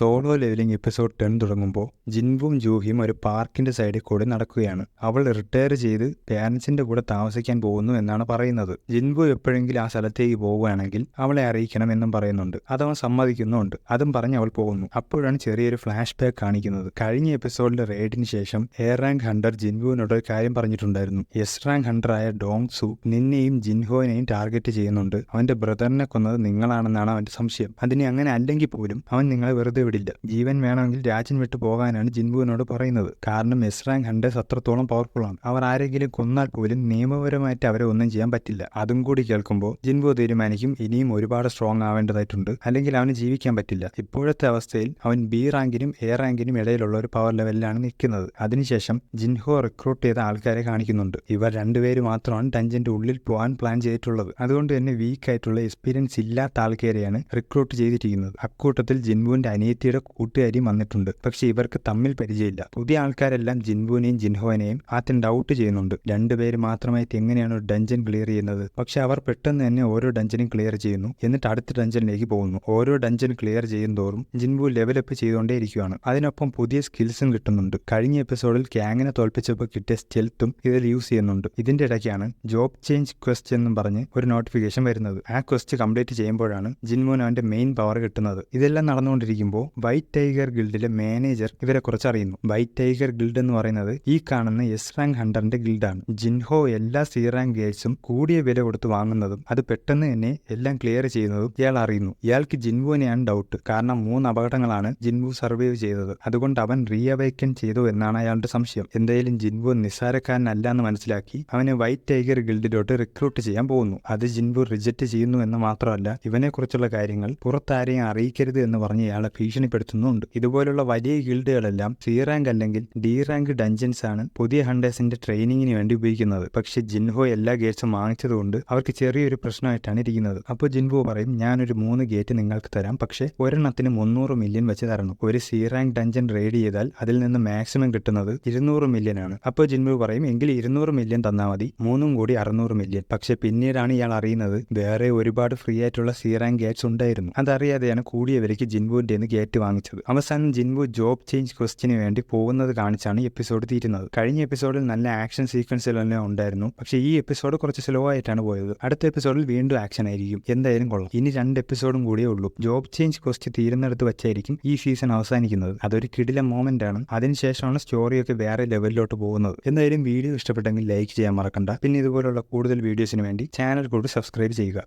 Solo levelling episode 10 തുടങ്ങുമ്പോൾ ജിൻവുവും ജൂഹിയും ഒരു പാർക്കിന്റെ സൈഡിൽ കൂടെ നടക്കുകയാണ്. അവൾ റിട്ടയർ ചെയ്ത് പാരൻസിന്റെ കൂടെ താമസിക്കാൻ പോകുന്നു എന്നാണ് പറയുന്നത്. ജിൻവു എപ്പോഴെങ്കിലും ആ സ്ഥലത്തേക്ക് പോവുകയാണെങ്കിൽ അവളെ അറിയിക്കണം എന്നും പറയുന്നുണ്ട്. അതവൻ സമ്മതിക്കുന്നുണ്ട്. അതും പറഞ്ഞ് അവൾ പോകുന്നു. അപ്പോഴാണ് ചെറിയൊരു ഫ്ലാഷ് ബാക്ക് കാണിക്കുന്നത്. കഴിഞ്ഞ എപ്പിസോഡിലെ റെയ്ഡിന് ശേഷം എയർ റാങ്ക് ഹണ്ടർ ജിൻവുവിനോട് ഒരു കാര്യം പറഞ്ഞിട്ടുണ്ടായിരുന്നു. എസ് റാങ്ക് ഹണ്ടറായ ഡോങ് സു നിന്നെയും ജിൻഹോനെയും ടാർഗറ്റ് ചെയ്യുന്നുണ്ട്. അവന്റെ ബ്രദറിനെ കൊന്നത് നിങ്ങളാണെന്നാണ് അവന്റെ സംശയം. അതിന് അങ്ങനെ അല്ലെങ്കിൽ പോലും അവൻ നിങ്ങളെ വെറുതെ വിടില്ല. ജീവൻ വേണമെങ്കിൽ രാജ്യം വിട്ടു പോകാനാണ് ജിൻവുവിനോട് പറയുന്നത്. കാരണം എസ് റാങ്ക് ഹണ്ടേഴ്സ് അത്രത്തോളം പവർഫുൾ ആണ്. അവർ ആരെങ്കിലും കൊന്നാൽ പോലും നിയമപരമായിട്ട് അവരെ ഒന്നും ചെയ്യാൻ പറ്റില്ല. അതും കൂടി കേൾക്കുമ്പോൾ ജിൻവു തീരുമാനിക്കും ഇനിയും ഒരുപാട് സ്ട്രോങ് ആവേണ്ടതായിട്ടുണ്ട്, അല്ലെങ്കിൽ അവന് ജീവിക്കാൻ പറ്റില്ല. ഇപ്പോഴത്തെ അവസ്ഥയിൽ അവൻ ബി റാങ്കിനും എ റാങ്കിനും ഇടയിലുള്ള ഒരു പവർ ലെവലിലാണ് നിൽക്കുന്നത്. അതിനുശേഷം ജിൻഹോ റിക്രൂട്ട് ചെയ്ത ആൾക്കാരെ കാണിക്കുന്നുണ്ട്. ഇവർ രണ്ടുപേര് മാത്രമാണ് ഡഞ്ചന്റെ ഉള്ളിൽ പോകാൻ പ്ലാൻ ചെയ്തിട്ടുള്ളത്. അതുകൊണ്ട് തന്നെ വീക്ക് ആയിട്ടുള്ള എക്സ്പീരിയൻസ് ഇല്ലാത്ത ആൾക്കാരെയാണ് റിക്രൂട്ട് ചെയ്തിരിക്കുന്നത്. അക്കൂട്ടത്തിൽ ജിൻവുവിന്റെ അനിയത്തിയുടെ കൂട്ടുകാരിയും വന്നിട്ടുണ്ട്. പക്ഷെ ഇവർക്ക് തമ്മിൽ പരിചയമില്ല. പുതിയ ആൾക്കാരെല്ലാം ജിൻവുവിനെയും ജിൻഹോനെയും ആദ്യം ഡൗട്ട് ചെയ്യുന്നുണ്ട്. രണ്ടുപേര് മാത്രമായിട്ട് എങ്ങനെയാണ് ഒരു ഡഞ്ചൻ ക്ലിയർ ചെയ്യുന്നത്? പക്ഷെ അവർ പെട്ടെന്ന് തന്നെ ഓരോ ഡഞ്ചനും ക്ലിയർ ചെയ്യുന്നു. എന്നിട്ട് അടുത്ത ഡഞ്ചനിലേക്ക് പോകുന്നു. ഓരോ ഡഞ്ചൻ ക്ലിയർ ചെയ്യുന്തോറും ജിൻവു ലെവലപ്പ് ചെയ്തുകൊണ്ടേയിരിക്കുകയാണ്. അതിനൊപ്പം പുതിയ സ്കിൽസും കിട്ടുന്നുണ്ട്. കഴിഞ്ഞ എപ്പിസോഡിൽ ക്യാങ്ങിനെ തോൽപ്പിച്ചപ്പോൾ കിട്ടിയ സ്റ്റെൽത്തും ഇതിൽ യൂസ് ചെയ്യുന്നുണ്ട്. ഇതിന്റെ ഇടയ്ക്കാണ് ജോബ് ചേഞ്ച് ക്വസ്റ്റ് എന്നും പറഞ്ഞ് ഒരു നോട്ടിഫിക്കേഷൻ വരുന്നത്. ആ ക്വസ്റ്റ് കംപ്ലീറ്റ് ചെയ്യുമ്പോഴാണ് ജിൻവുവിന് അവന്റെ മെയിൻ പവർ കിട്ടുന്നത്. ഇതെല്ലാം നടന്നുകൊണ്ടിരിക്കുമ്പോൾ വൈറ്റ് ടൈഗർ ഗിൽഡിലെ മാനേജർ ഇവരെ കുറിച്ച് അറിയുന്നു. വൈറ്റ് ടൈഗർ ഗിൽഡ് എന്ന് പറയുന്നത് ഈ കാണുന്ന എസ് റാങ്ക് ഹണ്ടറിന്റെ ഗിൽഡാണ്. ജിൻഹോ എല്ലാ സി റാങ്ക് ഗേറ്റ്സും കൂടിയ വില കൊടുത്ത് വാങ്ങുന്നതും അത് പെട്ടെന്ന് തന്നെ എല്ലാം ക്ലിയർ ചെയ്യുന്നതും ഇയാൾ അറിയുന്നു. ഇയാൾക്ക് ജിൻവുവിനെയാണ് ഡൗട്ട്. കാരണം 3 അപകടങ്ങളാണ് ജിൻവു സർവൈവ് ചെയ്തത്. അതുകൊണ്ട് അവൻ റീഅവൈക്കൻ ചെയ്തു എന്നാണ് അയാളുടെ സംശയം. എന്തായാലും ജിൻവു നിസ്സാരക്കാരനല്ല എന്ന് മനസ്സിലാക്കി അവനെ വൈറ്റ് ടൈഗർ ഗിൽഡിലോട്ട് റിക്രൂട്ട് ചെയ്യാൻ പോകുന്നു. അത് ജിൻവു റിജക്റ്റ് ചെയ്യുന്നു എന്ന് മാത്രമല്ല, ഇവനെക്കുറിച്ചുള്ള കാര്യങ്ങൾ പുറത്താരെയും അറിയിക്കരുത് എന്ന് പറഞ്ഞ് ഇയാളെ ഭീഷണിപ്പെടുത്തുന്നുണ്ട്. ഇതുപോലുള്ള വലിയ ഗിൽഡുകളെല്ലാം സി റാങ്ക് അല്ലെങ്കിൽ ഡി റാങ്ക് ഡഞ്ചൻസ് ആണ് പുതിയ ഹണ്ടേഴ്സിന്റെ ട്രെയിനിങ്ങിന് വേണ്ടി ഉപയോഗിക്കുന്നത്. പക്ഷെ ജിൻഹോ എല്ലാ ഗേറ്റ്സും വാങ്ങിച്ചതുകൊണ്ട് അവർക്ക് ചെറിയൊരു പ്രശ്നമായിട്ടാണ് ഇരിക്കുന്നത്. അപ്പോൾ ജിൻഹോ പറയും, ഞാനൊരു 3 ഗേറ്റ് നിങ്ങൾക്ക് തരാം, പക്ഷെ ഒരെണ്ണത്തിന് 300 മില്യൺ വെച്ച് തരണം. ഒരു സി റാങ്ക് ഡഞ്ചൻ റെയ്ഡ് ചെയ്താൽ അതിൽ നിന്ന് മാക്സിമം കിട്ടുന്നത് 200 മില്യൺ ആണ്. അപ്പോൾ ജിൻഹോ പറയും, എങ്കിൽ 200 മില്യൺ തന്നാൽ മതി, 3 കൂടി 600 മില്യൺ. പക്ഷെ പിന്നീടാണ് ഇയാൾ അറിയുന്നത് വേറെ ഒരുപാട് ഫ്രീ ആയിട്ടുള്ള സി റാങ്ക് ഗേറ്റ്സ് ഉണ്ടായിരുന്നു. അതറിയാതെയാണ് കൂടിയ വിലയ്ക്ക് ജിൻവുവിന്റെ ഗേറ്റ് വാങ്ങിച്ചത്. അവസാനം ജിൻവു ജോബ് ചേഞ്ച് ക്വസ്റ്റിന് വേണ്ടി പോകുന്നത് കാണിച്ചാണ് എപ്പിസോഡ് തീരുന്നത്. കഴിഞ്ഞ എപ്പിസോഡിൽ നല്ല ആക്ഷൻ സീക്വൻസുകളെല്ലാം ഉണ്ടായിരുന്നു. പക്ഷെ ഈ എപ്പിസോഡ് കുറച്ച് സ്ലോ ആയിട്ടാണ് പോയത്. അടുത്ത എപ്പിസോഡിൽ വീണ്ടും ആക്ഷൻ ആയിരിക്കും. എന്തായാലും കൊള്ളാം. ഇനി 2 എപ്പിസോഡും കൂടിയേ ഉള്ളൂ. ജോബ് ചേഞ്ച് ക്വസ്റ്റ് തീരുന്നിടത്ത് വെച്ചായിരിക്കും ഈ സീസൺ അവസാനിക്കുന്നത്. അതൊരു കിടിലൻ മൊമെന്റ് ആണ്. അതിനുശേഷമാണ് സ്റ്റോറിയൊക്കെ വേറെ ലെവലിലോട്ട് പോകുന്നത്. എന്തായാലും വീഡിയോ ഇഷ്ടപ്പെട്ടെങ്കിൽ ലൈക്ക് ചെയ്യാൻ മറക്കണ്ട. പിന്നെ ഇതുപോലുള്ള കൂടുതൽ വീഡിയോസിന് വേണ്ടി ചാനൽ കൂടി സബ്സ്ക്രൈബ് ചെയ്യുക.